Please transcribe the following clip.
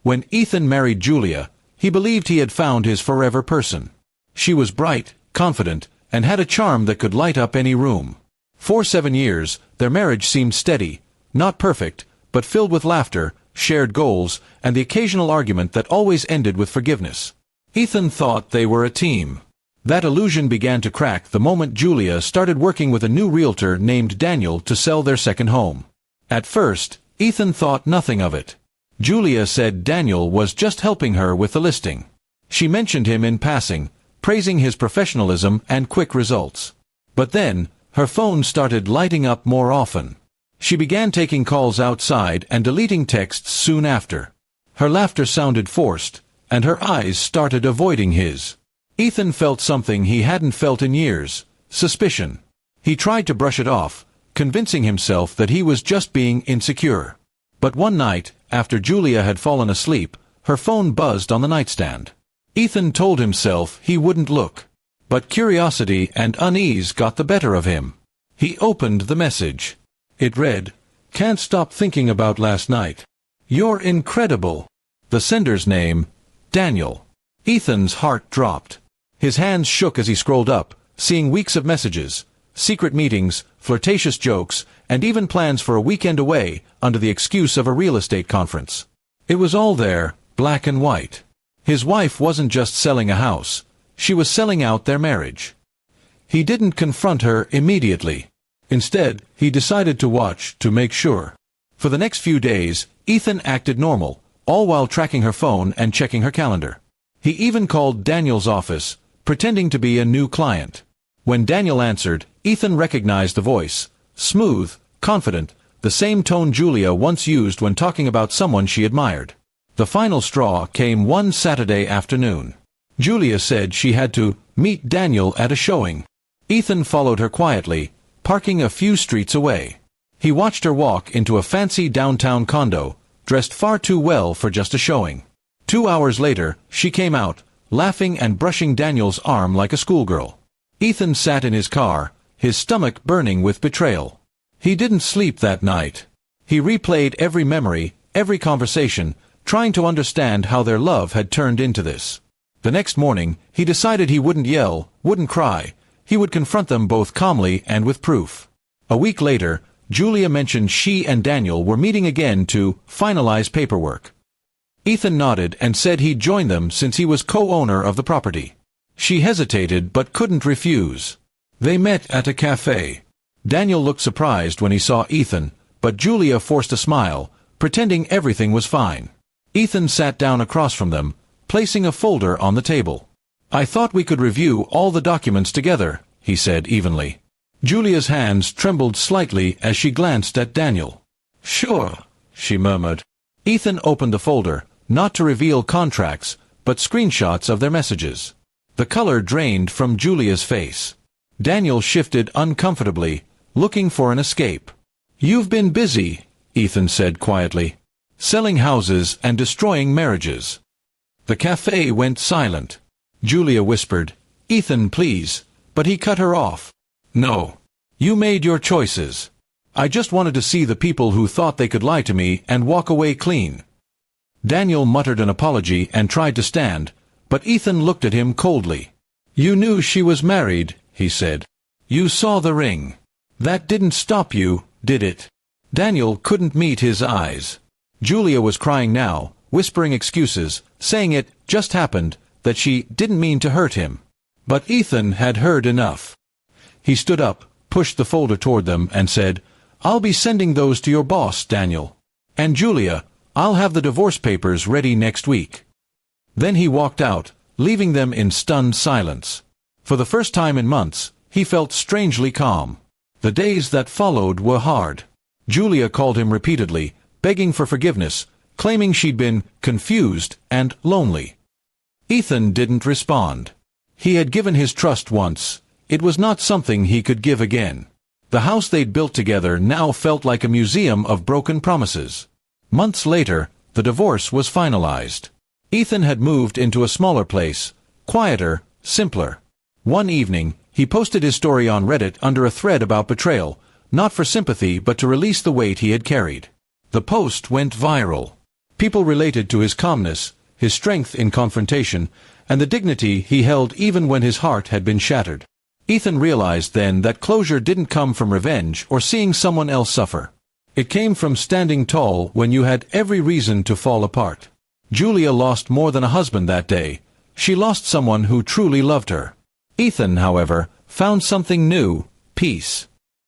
When Ethan married Julia, he believed he had found his forever person. She was bright, confident, and had a charm that could light up any room. For 7 years, their marriage seemed steady, not perfect, but filled with laughter, shared goals, and the occasional argument that always ended with forgiveness. Ethan thought they were a team. That illusion began to crack the moment Julia started working with a new realtor named Daniel to sell their second home. At first, Ethan thought nothing of it. Julia said Daniel was just helping her with the listing. She mentioned him in passing, praising his professionalism and quick results. But then, her phone started lighting up more often. She began taking calls outside and deleting texts soon after. Her laughter sounded forced, and her eyes started avoiding his. Ethan felt something he hadn't felt in years: suspicion. He tried to brush it off, convincing himself that he was just being insecure. But one night, after Julia had fallen asleep, her phone buzzed on the nightstand. Ethan told himself he wouldn't look. But curiosity and unease got the better of him. He opened the message. It read, "Can't stop thinking about last night. You're incredible." The sender's name, Daniel. Ethan's heart dropped. His hands shook as he scrolled up, seeing weeks of messages, secret meetings, flirtatious jokes, and even plans for a weekend away under the excuse of a real estate conference. It was all there, black and white. His wife wasn't just selling a house. She was selling out their marriage. He didn't confront her immediately. Instead, he decided to watch to make sure. For the next few days, Ethan acted normal, all while tracking her phone and checking her calendar. He even called Daniel's office, pretending to be a new client. When Daniel answered, Ethan recognized the voice. Smooth, confident, the same tone Julia once used when talking about someone she admired. The final straw came one Saturday afternoon. Julia said she had to meet Daniel at a showing. Ethan followed her quietly, parking a few streets away. He watched her walk into a fancy downtown condo, dressed far too well for just a showing. 2 hours later, she came out, laughing and brushing Daniel's arm like a schoolgirl. Ethan sat in his car, his stomach burning with betrayal. He didn't sleep that night. He replayed every memory, every conversation, trying to understand how their love had turned into this. The next morning, he decided he wouldn't yell, wouldn't cry. He would confront them both calmly and with proof. A week later, Julia mentioned she and Daniel were meeting again to finalize paperwork. Ethan nodded and said he'd join them since he was co-owner of the property. She hesitated but couldn't refuse. They met at a cafe. Daniel looked surprised when he saw Ethan, but Julia forced a smile, pretending everything was fine. Ethan sat down across from them, placing a folder on the table. "I thought we could review all the documents together," he said evenly. Julia's hands trembled slightly as she glanced at Daniel. "Sure," she murmured. Ethan opened the folder, not to reveal contracts, but screenshots of their messages. The color drained from Julia's face. Daniel shifted uncomfortably, looking for an escape. "You've been busy," Ethan said quietly. "Selling houses and destroying marriages." The cafe went silent. Julia whispered, "Ethan, please," but he cut her off. "No. You made your choices. I just wanted to see the people who thought they could lie to me and walk away clean." Daniel muttered an apology and tried to stand, but Ethan looked at him coldly. "You knew she was married," he said. "You saw the ring. That didn't stop you, did it?" Daniel couldn't meet his eyes. Julia was crying now, whispering excuses, saying it just happened, that she didn't mean to hurt him. But Ethan had heard enough. He stood up, pushed the folder toward them, and said, "I'll be sending those to your boss, Daniel. And Julia, I'll have the divorce papers ready next week." Then he walked out, leaving them in stunned silence. For the first time in months, he felt strangely calm. The days that followed were hard. Julia called him repeatedly, begging for forgiveness, claiming she'd been confused and lonely. Ethan didn't respond. He had given his trust once. It was not something he could give again. The house they'd built together now felt like a museum of broken promises. Months later, the divorce was finalized. Ethan had moved into a smaller place, quieter, simpler. One evening, he posted his story on Reddit under a thread about betrayal, not for sympathy but to release the weight he had carried. The post went viral. People related to his calmness, his strength in confrontation, and the dignity he held even when his heart had been shattered. Ethan realized then that closure didn't come from revenge or seeing someone else suffer. It came from standing tall when you had every reason to fall apart. Julia lost more than a husband that day. She lost someone who truly loved her. Ethan, however, found something new: peace.